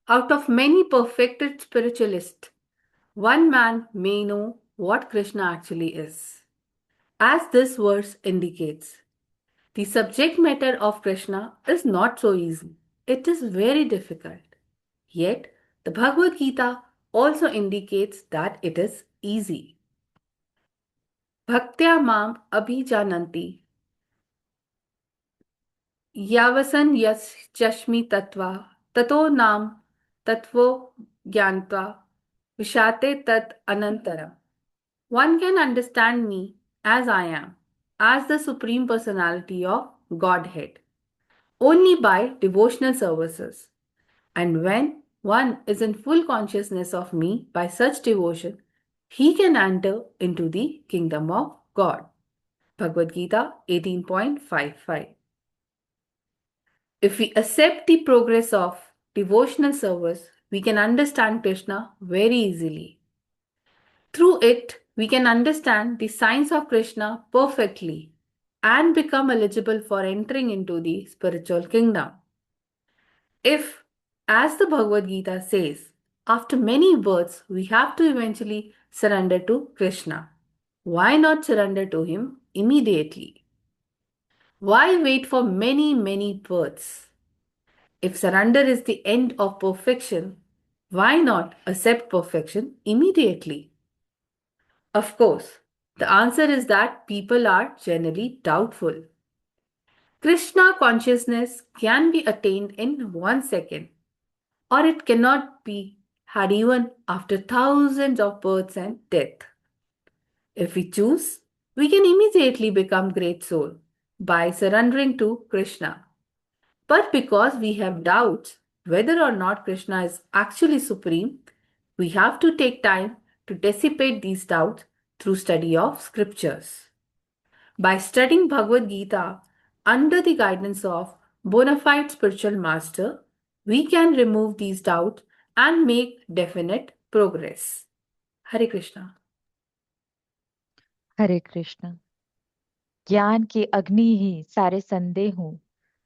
out of many perfected spiritualists, one man may know what Krishna actually is. As this verse indicates, the subject matter of Krishna is not so easy. It is very difficult. Yet, the Bhagavad Gita also indicates that it is easy. भक्त्या माम अभिजानन्ति यावसन यश्चस्मि तत्वा ततो नाम तत्वो ज्ञात्वा विशाते तत् अनंतरम. One can understand me as I am, as the Supreme Personality of Godhead, only by devotional services. And when one is in full consciousness of me by such devotion, he can enter into the kingdom of God. Bhagavad Gita 18.55. If we accept the progress of devotional service, we can understand Krishna very easily. Through it, we can understand the science of Krishna perfectly and become eligible for entering into the spiritual kingdom. If, as the Bhagavad Gita says, after many births we have to eventually surrender to Krishna, why not surrender to him immediately? Why wait for many births? If surrender is the end of perfection, why not accept perfection immediately? Of course, the answer is that people are generally doubtful. Krishna consciousness can be attained in 1 second, or it cannot be had even after thousands of births and death. If we choose, we can immediately become great soul by surrendering to Krishna. But because we have doubts whether or not Krishna is actually supreme, we have to take time to dissipate these doubts through study of scriptures. By studying Bhagavad Gita under the guidance of bona fide spiritual master, we can remove these doubts and make definite progress. Hare Krishna. हरे कृष्ण। ज्ञान की अग्नि ही सारे संदेहों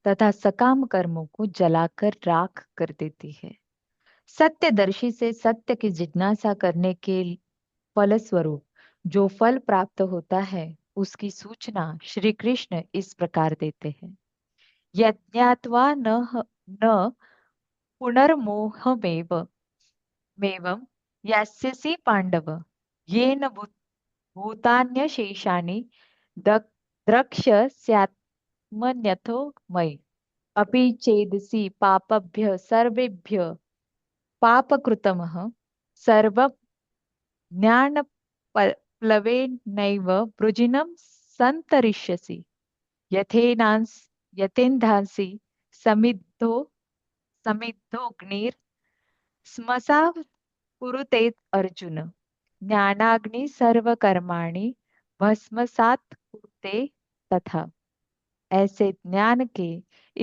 तथा सकाम कर्मों को जलाकर राख कर देती है। सत्यदर्शी से सत्य की जिज्ञासा करने के फलस्वरूप जो फल प्राप्त होता है उसकी सूचना श्री कृष्ण इस प्रकार देते हैं। यज्ञात्वा न पुनर्मोहमेव मेवं यास्यसि पांडव येन भूतान्यशेषानि द्रक्ष्यस्यात्मन्यथो मयि अपि चेदसि पापभ्यः सर्वेभ्यः पापकृतमः सर्वं ज्ञानप्लवेनैव वृजिनं सन्तरिष्यसि यथेन्धांसि समिद्धोऽग्निर्श्मसा कुरुते अर्जुन ज्ञानाग्नि सर्वकर्माणि भस्मसात् कुरुते तथा। ऐसे ज्ञान के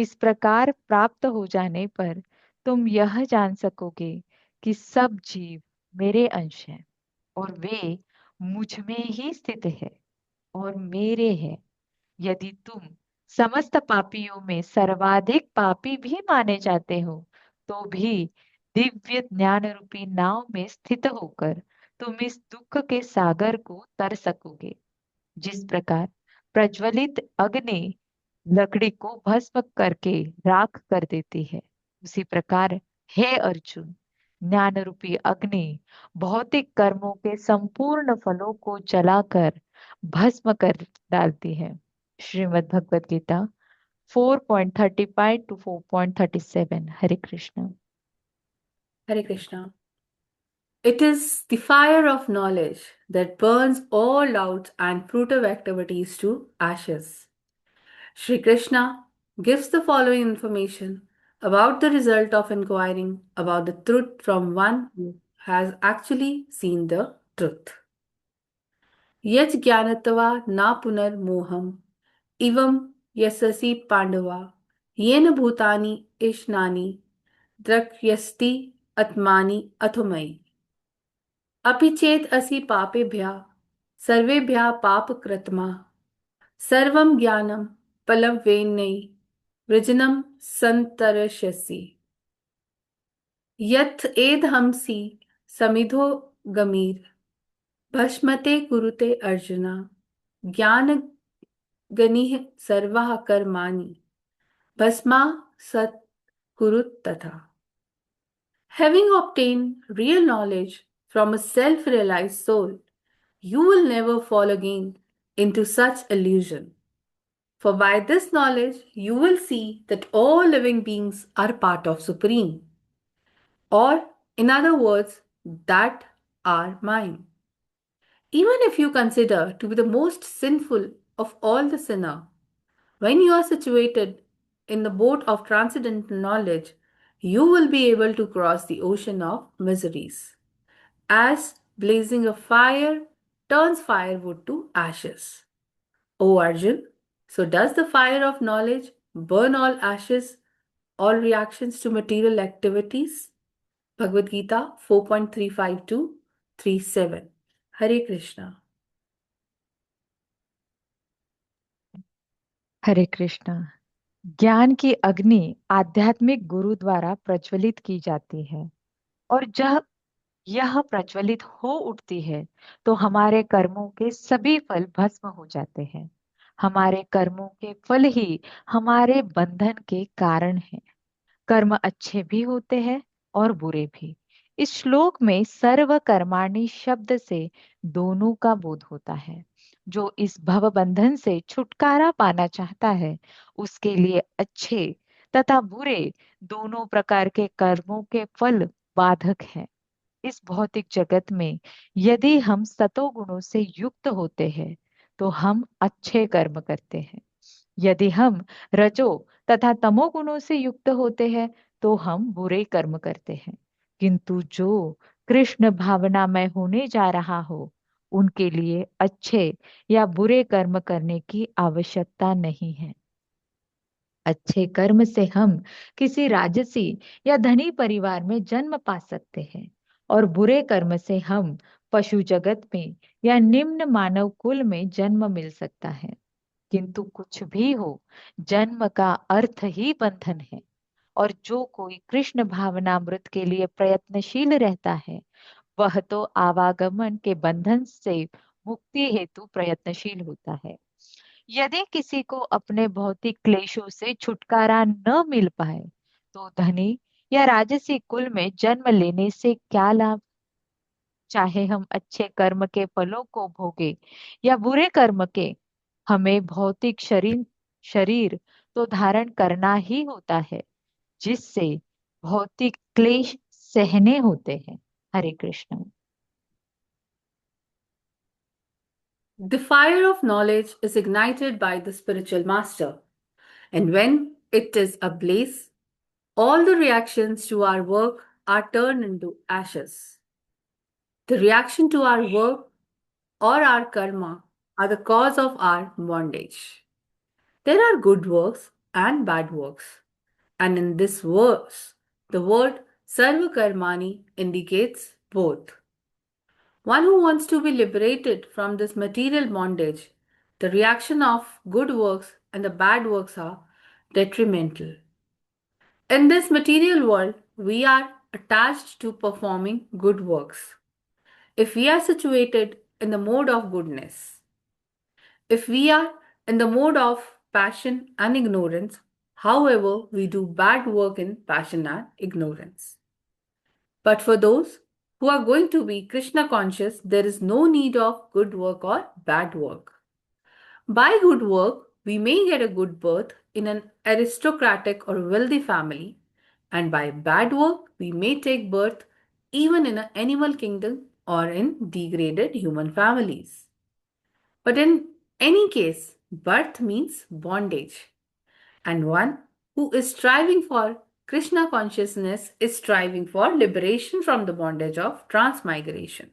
इस प्रकार प्राप्त हो जाने पर तुम यह जान सकोगे कि सब जीव मेरे अंश हैं और वे मुझ में ही स्थित है और मेरे हैं। यदि तुम समस्त पापियों में सर्वाधिक पापी भी माने जाते हो तो भी दिव्य ज्ञान रूपी नाव में स्थित होकर तुम इस दुख के सागर को तर सकोगे। जिस प्रकार प्रज्वलित अग्नि लकड़ी को भस्म करके राख कर देती है, उसी प्रकार हे अर्जुन ज्ञान रूपी अग्नि भौतिक कर्मों के संपूर्ण फलों को जलाकर भस्म कर डालती है। Shrimad Bhagavad Gita 4.35 to 4.37। Hare Krishna. Hare Krishna. It is the fire of knowledge that burns all doubts and fruitive activities to ashes. Shri Krishna gives the following information about the result of inquiring about the truth from one who has actually seen the truth. Yaj jnanatva na punar moham ivam yasasi pandava yena bhutani ishnani drakyasti atmani athumai अपि चेत् असि पापेभ्यः सर्वेभ्यः पापकृत्मा सर्वं ज्ञानं प्लवेनै वृजनं सन्तरिष्यसि यत् एदहंसि समिधो गमीर् भस्मते कुरुते अर्जुन ज्ञानगनिः सर्वाः कर्माणि भस्मा सत् कुरुत तथा। Having obtained real knowledge from a self-realized soul, you will never fall again into such illusion. For by this knowledge you will see that all living beings are part of Supreme, or in other words, that are mine. Even if you consider to be the most sinful of all the sinner, when you are situated in the boat of transcendental knowledge, you will be able to cross the ocean of miseries, as blazing a fire turns firewood to ashes. O Arjun, so does the fire of knowledge burn all ashes, all reactions to material activities? Bhagavad Gita 4.352-37. Hare Krishna. हरे कृष्णा। ज्ञान की अग्नि आध्यात्मिक गुरु द्वारा प्रज्वलित की जाती है, और जब यह प्रज्वलित हो उठती है तो हमारे कर्मों के सभी फल भस्म हो जाते हैं। हमारे कर्मों के फल ही हमारे बंधन के कारण हैं। कर्म अच्छे भी होते हैं और बुरे भी। इस श्लोक में सर्व कर्माणि शब्द से दोनों का बोध होता है। जो इस भव बंधन से छुटकारा पाना चाहता है, उसके लिए अच्छे तथा बुरे दोनों प्रकार के कर्मों के फल बाधक हैं। इस भौतिक जगत में यदि हम सतोगुणों से युक्त होते हैं तो हम अच्छे कर्म करते हैं। यदि हम रजो तथा तमोगुणों से युक्त होते हैं तो हम बुरे कर्म करते हैं। किंतु जो कृष्ण भावना में होने जा रहा हो, उनके लिए अच्छे या बुरे कर्म करने की आवश्यकता नहीं है। अच्छे कर्म से हम किसी राजसी या धनी परिवार में जन्म पा सकते हैं, और बुरे कर्म से हम पशु जगत में या निम्न मानव कुल में जन्म मिल सकता है। किंतु कुछ भी हो, जन्म का अर्थ ही बंधन है, और जो कोई कृष्ण भावनामृत के लिए प्रयत्नशील रहता है, वह तो आवागमन के बंधन से मुक्ति हेतु प्रयत्नशील होता है। यदि किसी को अपने भौतिक क्लेशों से छुटकारा न मिल पाए तो धनी या राजसी कुल में जन्म लेने से क्या लाभ। चाहे हम अच्छे कर्म के फलों को भोगे या बुरे कर्म के, हमें भौतिक शरीर शरीर तो धारण करना ही होता है, जिससे भौतिक क्लेश सहने होते हैं। हरे Krishna. The fire of knowledge is ignited by the spiritual master, and when it is ablaze, all the reactions to our work are turned into ashes. The reaction to our work or our karma are the cause of our bondage. There are good works and bad works, and in this verse, the word Sarva Karmani indicates both. One who wants to be liberated from this material bondage, the reaction of good works and the bad works are detrimental. In this material world, we are attached to performing good works. If we are situated in the mode of goodness, if we are in the mode of passion and ignorance, however, we do bad work in passion and ignorance. But for those who are going to be Krishna conscious, there is no need of good work or bad work. By good work, we may get a good birth in an aristocratic or wealthy family, and by bad work, we may take birth even in an animal kingdom or in degraded human families. But in any case, birth means bondage, and one who is striving for Krishna consciousness is striving for liberation from the bondage of transmigration.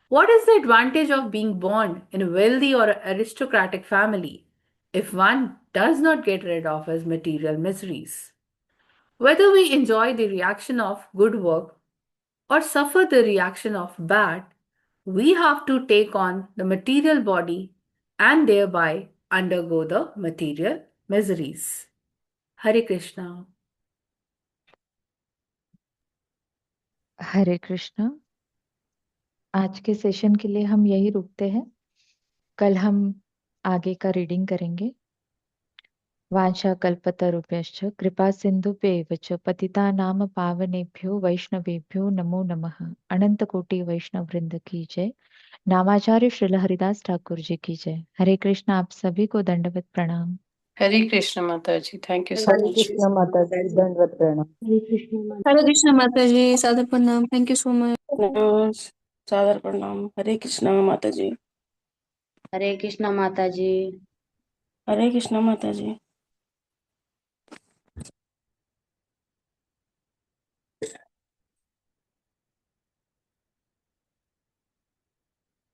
What is the advantage of being born in a wealthy or aristocratic family if one does not get rid of his material miseries? Whether we enjoy the reaction of good work or suffer the reaction of bad, we have to take on the material body and thereby undergo the material miseries. Hare Krishna. हरे कृष्ण। आज के session के लिए हम यही रुकते हैं। कल हम आगे का रीडिंग करेंगे। वांछा कल्पतरुभ्यश्च कृपा सिंधुभ्यैव च पतितानां पावनेभ्यो वैष्णवेभ्यो नमो नमः। अनंत कोटि वैष्णव वृंद की जय। नामाचार्य श्रील हरिदास ठाकुर जी की जय। हरे कृष्ण। आप सभी को दंडवत प्रणाम। हरे कृष्ण माता जी, thank you so Hare much. Krishna माता जी, दंडवत प्रणाम। हरे कृष्ण माता हरे कृष्ण माता जी, सादर प्रणाम। Thank you so much. सादर प्रणाम। हरे कृष्ण माता जी। हरे कृष्ण माता जी। हरे कृष्ण माता जी।